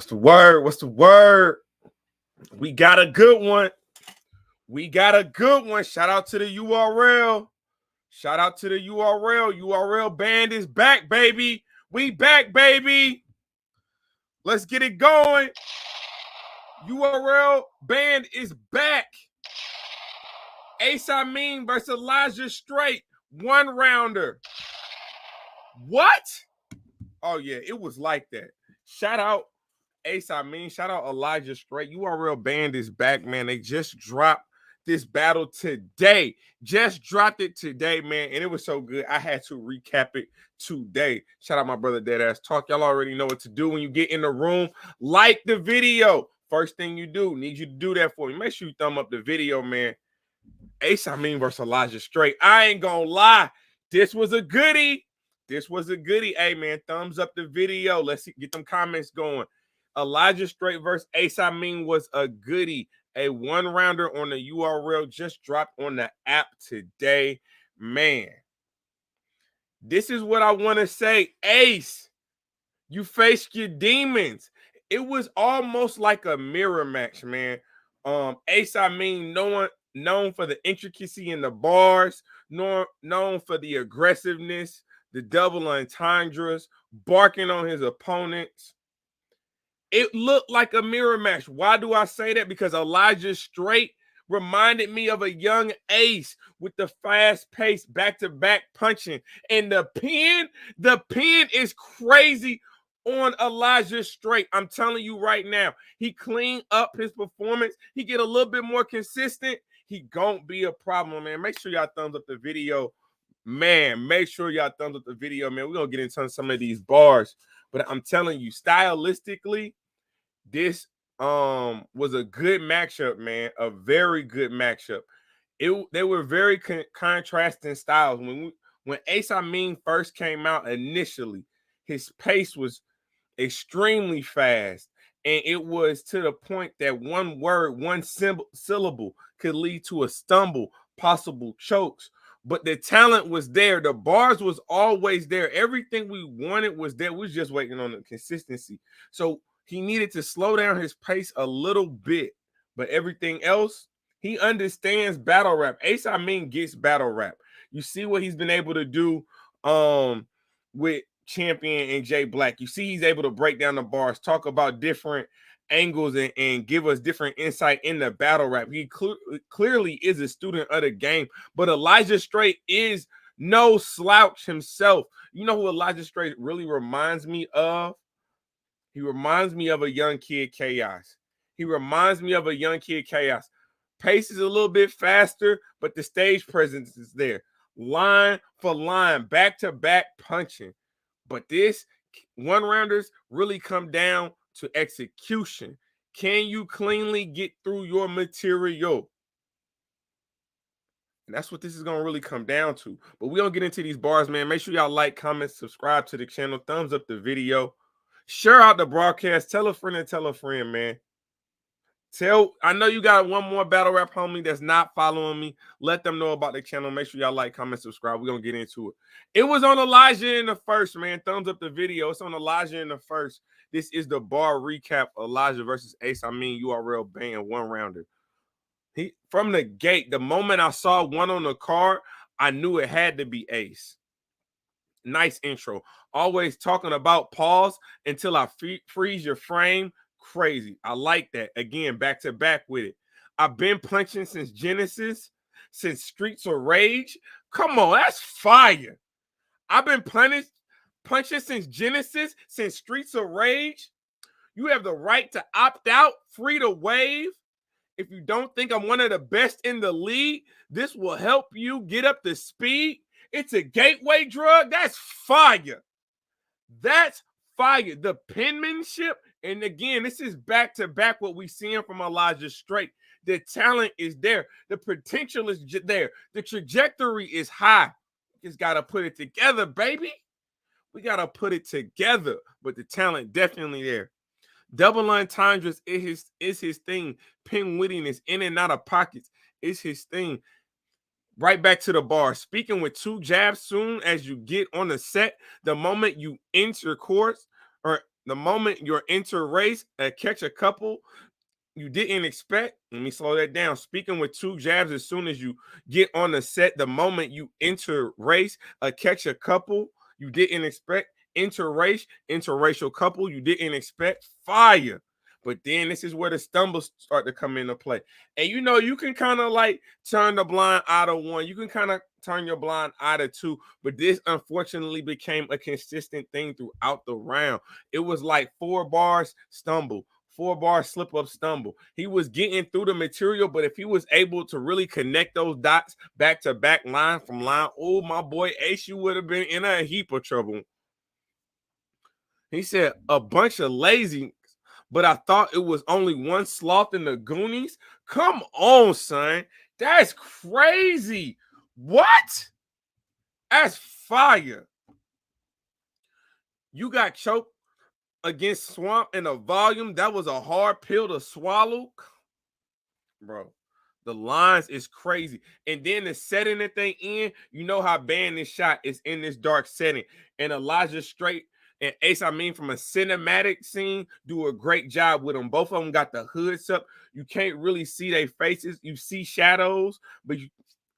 What's the word? What's the word? We got a good one. We got a good one. Shout out to the URL. Shout out to the URL. URL band is back, baby. We back, baby. Let's get it going. URL band is back. AMIN versus Elijah Straight. 1 rounder. What? Oh, yeah, it was like that. Shout out AMIN. Shout out Elijah Straight. URL band is back, man. They just dropped this battle today. Just dropped it today, man. And it was so good. I had to recap it today. Shout out my brother Deadass Talk. Y'all already know what to do when you get in the room. Like the video. First thing you do. Need you to do that for me. Make sure you thumb up the video, man. AMIN versus Elijah Straight. I ain't gonna lie. This was a goodie. This was a goodie. Hey, man, thumbs up the video. Let's get them comments going. Elijah Straight versus AMIN was a goodie. A 1-rounder on the URL just dropped on the app today. Man, this is what I want to say. Ace, you faced your demons. It was almost like a mirror match, man. AMIN known for the intricacy in the bars, known for the aggressiveness, the double entendres, barking on his opponents. It looked like a mirror match. Why do I say that? Because Elijah Straight reminded me of a young Ace with the fast-paced back-to-back punching. And the pin is crazy on Elijah Straight. I'm telling you right now, he cleaned up his performance. He get a little bit more consistent. He gon' be a problem, man. Make sure y'all thumbs up the video. Man, make sure y'all thumbs up the video, man. We're going to get into some of these bars. But I'm telling you, stylistically, this was a good matchup, man. A very good matchup. They were very contrasting styles. When AMIN first came out initially, his pace was extremely fast. And it was to the point that one word, one syllable could lead to a stumble, possible chokes. But the talent was there. The bars was always there. Everything we wanted was there. We was just waiting on the consistency. So he needed to slow down his pace a little bit. But everything else, he understands battle rap. AMIN gets battle rap. You see what he's been able to do with Champion and Jay Black. You see he's able to break down the bars, talk about different angles and give us different insight in the battle rap. He clearly is a student of the game, but Elijah Straight is no slouch himself. You know who Elijah Straight really reminds me of? He reminds me of a young kid Chaos. He reminds me of a young kid Chaos. Pace is a little bit faster, but the stage presence is there. Line for line, back-to-back punching. But this 1-rounders really come down to execution. Can you cleanly get through your material? And that's what this is going to really come down to. But we don't get into these bars, man. Make sure y'all like, comment, subscribe to the channel, thumbs up the video, share out the broadcast, tell a friend, man. I know you got one more battle rap homie that's not following me. Let them know about the channel. Make sure y'all like, comment, subscribe. We're going to get into it. It was on Elijah in the first, man. Thumbs up the video. It's on Elijah in the first. This is the bar recap. Elijah versus AMIN URL band 1-rounder. From the gate, the moment I saw one on the card, I knew it had to be Ace. Nice intro. Always talking about pause until I freeze your frame. Crazy. I like that. Again, back to back with it. I've been punching since Genesis, since Streets of Rage. Come on, that's fire. I've been punching since Genesis, since Streets of Rage. You have the right to opt out, free to wave. If you don't think I'm one of the best in the league, this will help you get up to speed. It's a gateway drug. That's fire. That's fire. The penmanship. And again, this is back-to-back what we're seeing from Elijah Straight. The talent is there. The potential is there. The trajectory is high. We just got to put it together, baby. We got to put it together. But the talent definitely there. Double entendres is his thing. Pin wittiness in and out of pockets is his thing. Right back to the bar. Speaking with 2 jabs soon as you get on the set. The moment you enter course or The moment you're enter race and catch a couple you didn't expect. Let me slow that down. Speaking with two jabs as soon as you get on the set, the moment you enter race, catch a couple you didn't expect, interracial couple you didn't expect, fire. But then this is where the stumbles start to come into play. And you know, you can kind of like turn the blind eye to one, you can kind of turn your blind eye to two, but this unfortunately became a consistent thing throughout the round. It was like 4 bars, stumble, 4 bar slip up, stumble. He was getting through the material, but if he was able to really connect those dots back to back, line from line, oh, my boy Ace, you would have been in a heap of trouble. He said a bunch of lazy, but I thought it was only one sloth in the Goonies. Come on, son. That's crazy. What? That's fire. You got choked against Swamp in a volume. That was a hard pill to swallow. Bro, the lines is crazy. And then the setting that they in, you know how banned this shot is in this dark setting. And Elijah Straight and Ace Amin from a cinematic scene do a great job with them. Both of them got the hoods up. You can't really see their faces. You see shadows, but you,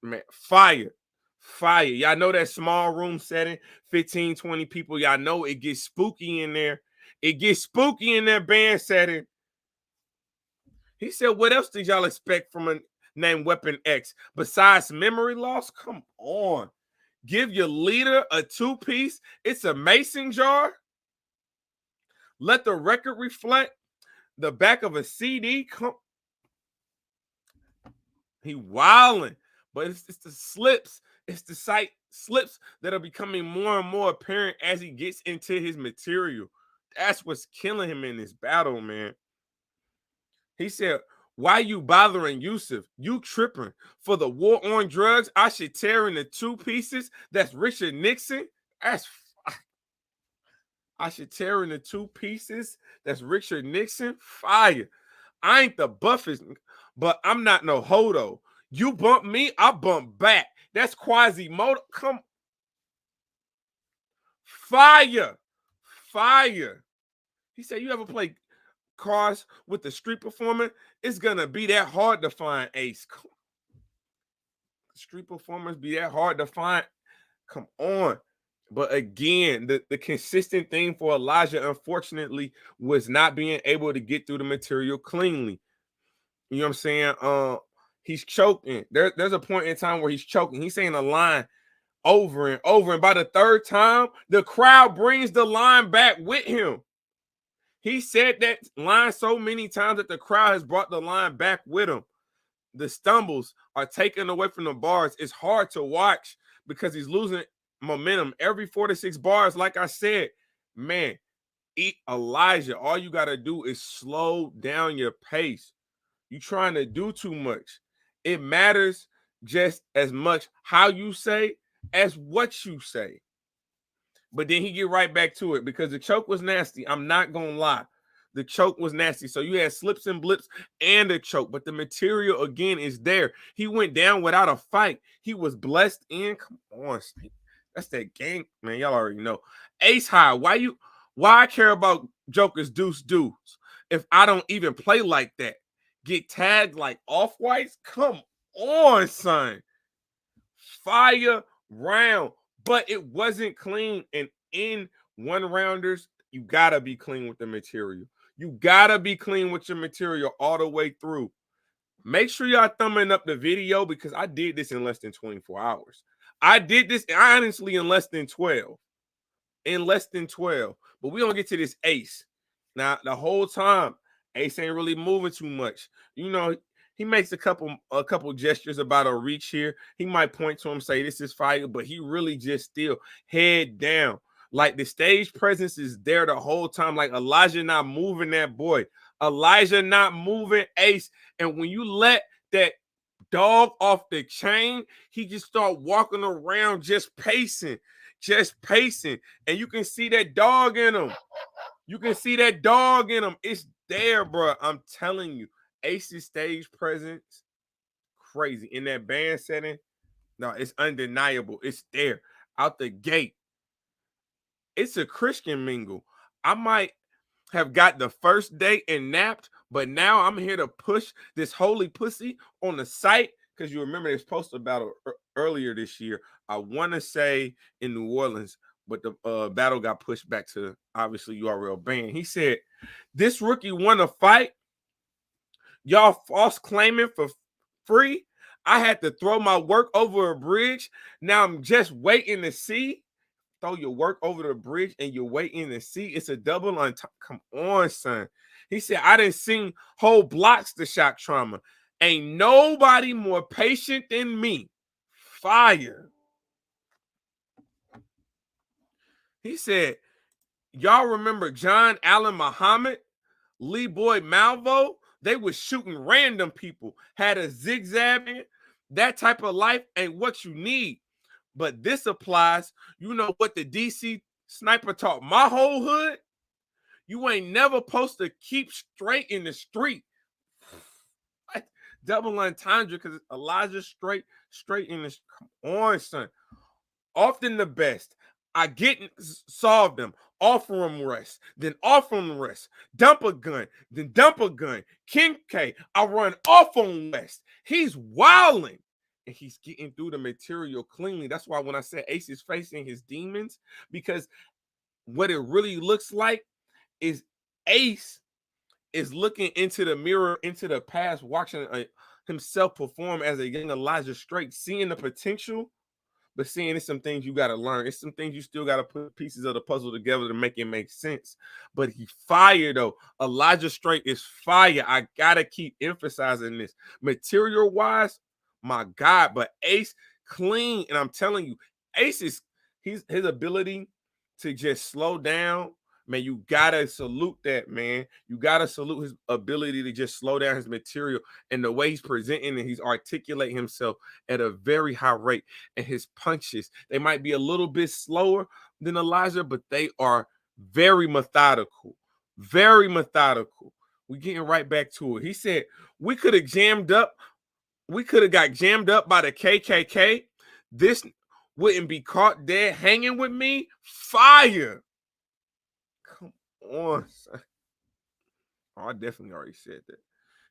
man, fire. Fire. Y'all know that small room setting, 15, 20 people. Y'all know it gets spooky in there. It gets spooky in that band setting. He said, what else did y'all expect from a named Weapon X besides memory loss? Come on. Give your leader a 2-piece. It's a mason jar. Let the record reflect the back of a CD. He wilding. But it's the slips. It's the sight slips that are becoming more and more apparent as he gets into his material. That's what's killing him in this battle, man. He said, why you bothering Yusuf? You tripping. For the war on drugs, I should tear into 2 pieces. That's Richard Nixon. I should tear into 2 pieces. That's Richard Nixon. Fire. I ain't the buffest, but I'm not no hodo. You bump me, I bump back. That's Quasimodo. Come. Fire. Fire. He said, you ever play cars with the street performer? It's gonna be that hard to find, Ace. Street performers be that hard to find. Come on. But again, the consistent thing for Elijah, unfortunately, was not being able to get through the material cleanly. You know what I'm saying? He's choking. There's a point in time where he's choking. He's saying a line over and over. And by the 3rd time, the crowd brings the line back with him. He said that line so many times that the crowd has brought the line back with him. The stumbles are taken away from the bars. It's hard to watch because he's losing momentum every 4 to 6 bars. Like I said, man, Elijah, all you got to do is slow down your pace. You're trying to do too much. It matters just as much how you say as what you say. But then he get right back to it because the choke was nasty. I'm not going to lie. The choke was nasty. So you had slips and blips and a choke, but the material again is there. He went down without a fight. He was blessed in. Come on, that's that gang, man. Y'all already know. Ace high. Why I care about Joker's deuce if I don't even play like that? Get tagged like off-whites? Come on, son. Fire round. But it wasn't clean. And in 1-rounders, you gotta be clean with the material. You gotta be clean with your material all the way through. Make sure y'all thumbing up the video because I did this in less than 24 hours. I did this honestly in less than 12. In less than 12. But we don't get to this Ace. Now, the whole time, Ace ain't really moving too much. You know, he makes a couple gestures about a reach here. He might point to him, say this is fire, but he really just still head down. Like the stage presence is there the whole time. Like Elijah not moving that boy. Elijah not moving Ace. And when you let that dog off the chain, he just start walking around just pacing. And you can see that dog in him. It's there, bro. I'm telling you. Ace's stage presence, crazy. In that band setting, no, it's undeniable. It's there. Out the gate. It's a Christian mingle. I might have got the first date and napped, but now I'm here to push this holy pussy on the site because you remember they was posted about it earlier this year. I want to say in New Orleans, but the battle got pushed back to obviously URL ban. He said, this rookie won a fight. Y'all false claiming for free. I had to throw my work over a bridge. Now I'm just waiting to see. Throw your work over the bridge and you're waiting to see. It's a double on top. Come on, son. He said, I done seen whole blocks to shock trauma. Ain't nobody more patient than me. Fire. He said, y'all remember John Allen Muhammad, Lee Boyd Malvo? They was shooting random people, had a zigzagging. That type of life ain't what you need. But this applies. You know what the DC sniper taught my whole hood? You ain't never supposed to keep straight in the street. Double entendre because Elijah straight in the. Come on, son. Often the best. I get solve them, offer them rest, then offer them rest. Dump a gun, then dump a gun. King K, I run off on West. He's wilding. And he's getting through the material cleanly. That's why when I said Ace is facing his demons, because what it really looks like is Ace is looking into the mirror, into the past, watching himself perform as a young Elijah Straight, seeing the potential, but seeing it's some things you got to learn. It's some things you still got to put pieces of the puzzle together to make it make sense. But he fire, though. Elijah Straight is fire. I got to keep emphasizing this. Material-wise, my God, but Ace clean. And I'm telling you, Ace is his ability to just slow down. Man, you gotta salute that, man. You gotta salute his ability to just slow down his material and the way he's presenting and he's articulating himself at a very high rate. And his punches, they might be a little bit slower than Elijah, but they are very methodical. Very methodical. We're getting right back to it. He said, we could have got jammed up by the KKK. This wouldn't be caught dead hanging with me. Fire. Come on, son. Oh, I definitely already said that.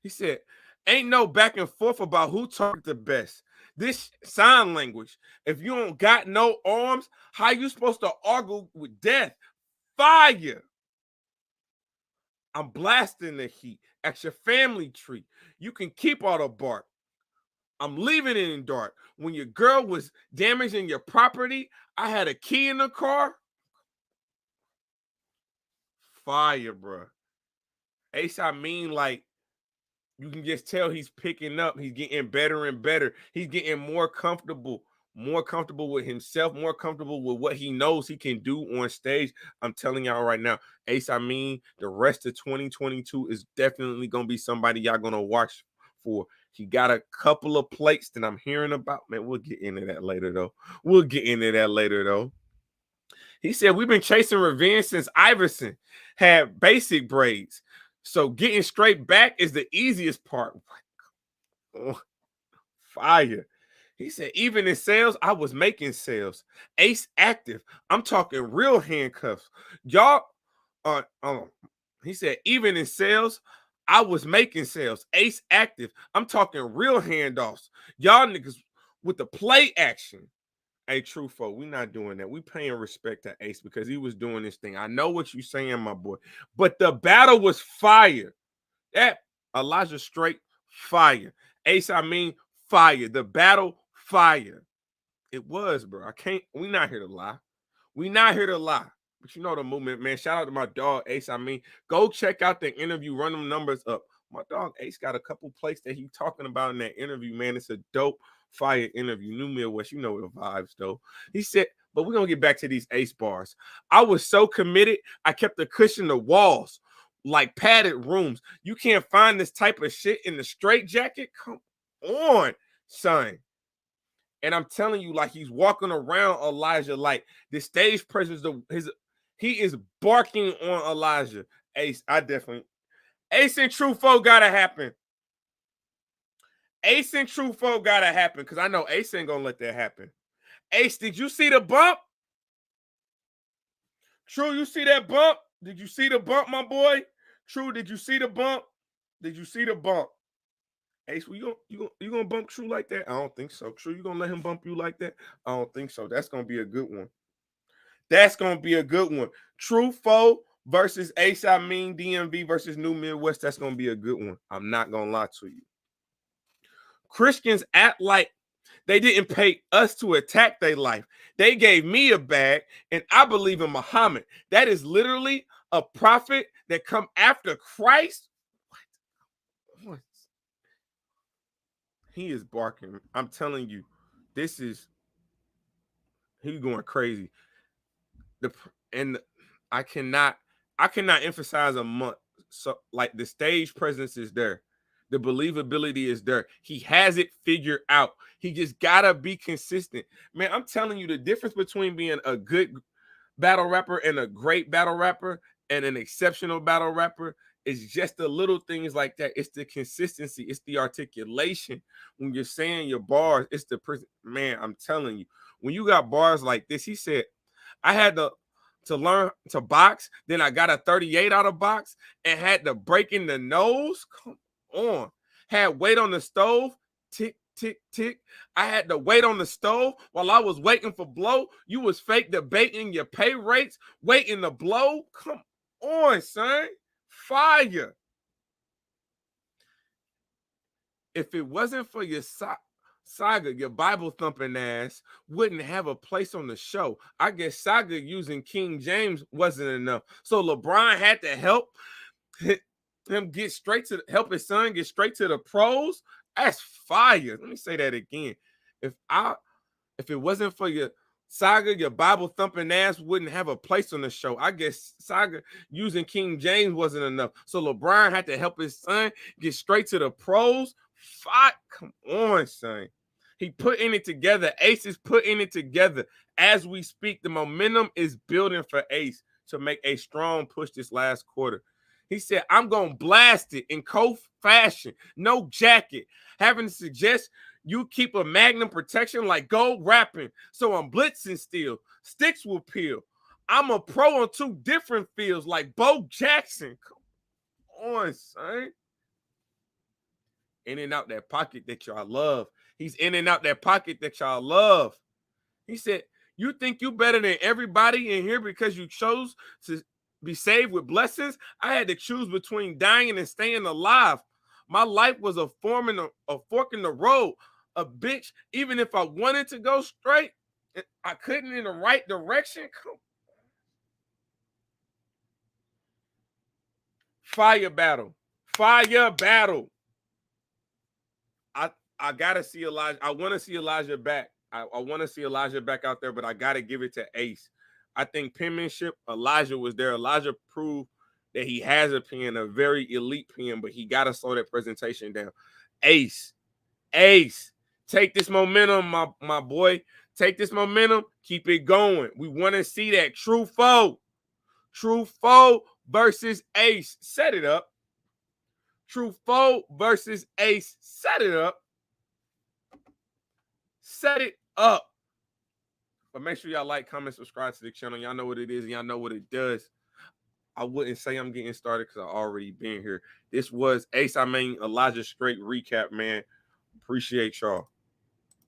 He said, ain't no back and forth about who talked the best. This sign language. If you don't got no arms, how you supposed to argue with death? Fire. I'm blasting the heat at your family tree. You can keep all the bark. I'm leaving it in dark. When your girl was damaging your property, I had a key in the car. Fire, bro. Ace, I mean, like, you can just tell he's picking up. He's getting better and better. He's getting more comfortable with himself, more comfortable with what he knows he can do on stage. I'm telling y'all right now, Ace, I mean, the rest of 2022 is definitely going to be somebody y'all going to watch for. He got a couple of plates that I'm hearing about. Man, we'll get into that later, though. He said, we've been chasing revenge since Iverson had basic braids. So getting straight back is the easiest part. Oh, fire. He said, even in sales, I was making sales. Ace active. I'm talking real handcuffs. Y'all, he said, even in sales, I was making sales. Ace active. I'm talking real handoffs. Y'all niggas with the play action. Hey, Trufo, we not doing that. We paying respect to Ace because he was doing this thing. I know what you're saying, my boy. But the battle was fire. That Elijah Straight, fire. Ace, I mean, fire. The battle, fire. It was, bro. We not here to lie. But you know the movement, man. Shout out to my dog, Ace. I mean, go check out the interview. Run them numbers up. My dog, Ace, got a couple plays that he talking about in that interview, man. It's a dope, fire interview. New Midwest, you know the vibes, though. He said, but we're going to get back to these Ace bars. I was so committed, I kept the cushion the walls like padded rooms. You can't find this type of shit in the straight jacket? Come on, son. And I'm telling you, like, he's walking around Elijah like the stage presence, he is barking on Elijah. Ace, Ace and Trufo gotta happen. Because I know Ace ain't gonna let that happen. Ace, did you see the bump? True, you see that bump? Did you see the bump, my boy? True, did you see the bump? Did you see the bump? Ace, you gonna bump True like that? I don't think so. True, you gonna let him bump you like that? I don't think so. That's gonna be a good one. That's gonna be a good one. True Foe versus Ace AMIN DMV versus New Midwest. That's gonna be a good one. I'm not gonna lie to you. Christians act like they didn't pay us to attack their life. They gave me a bag, and I believe in Muhammad. That is literally a prophet that come after Christ. What? He is barking. I'm telling you, this is he's going crazy. I cannot emphasize a month. So like the stage presence is there. The believability is there. He has it figured out. He just gotta be consistent. Man, I'm telling you, the difference between being a good battle rapper and a great battle rapper and an exceptional battle rapper is just the little things like that. It's the consistency. It's the articulation. When you're saying your bars, it's the man, I'm telling you, when you got bars like this, he said, I had to learn to box. Then I got a 38 out of box and had to break in the nose. Come on. Had weight on the stove. Tick, tick, tick. I had to wait on the stove while I was waiting for blow. You was fake debating your pay rates, waiting to blow. Come on, son. Fire. If it wasn't for your Saga, your Bible thumping ass wouldn't have a place on the show. I guess Saga using King James wasn't enough. So LeBron had to help him get straight to help his son get straight to the pros. That's fire. Let me say that again. If it wasn't for your Saga, your Bible thumping ass wouldn't have a place on the show. I guess Saga using King James wasn't enough. So LeBron had to help his son get straight to the pros. Fuck, come on, son. He putting it together. Ace is putting it together. As we speak, the momentum is building for Ace to make a strong push this last quarter. He said, I'm going to blast it in cold fashion. No jacket. Having to suggest you keep a magnum protection like gold wrapping. So I'm blitzing still. Sticks will peel. I'm a pro on two different fields like Bo Jackson. Come on, son. In and out that pocket that y'all love. He's in and out that pocket that y'all love. He said, you think you better than everybody in here because you chose to be saved with blessings? I had to choose between dying and staying alive. My life was a fork in the road. A bitch, even if I wanted to go straight, I couldn't in the right direction. Fire battle. Fire battle. I gotta see Elijah. I want to see Elijah back. I want to see Elijah back out there, but I gotta give it to Ace. I think penmanship, Elijah was there. Elijah proved that he has a pen, a very elite pen, but he gotta slow that presentation down. Ace, take this momentum, my boy. Take this momentum, keep it going. We want to see that true foe versus Ace. Set it up. True foe versus Ace. Set it up. Set it up. But make sure y'all like, comment, subscribe to the channel. Y'all know what it is. Y'all know what it does. I wouldn't say I'm getting started because I already been here. This was Ace AMIN Elijah Straight recap, man. Appreciate y'all.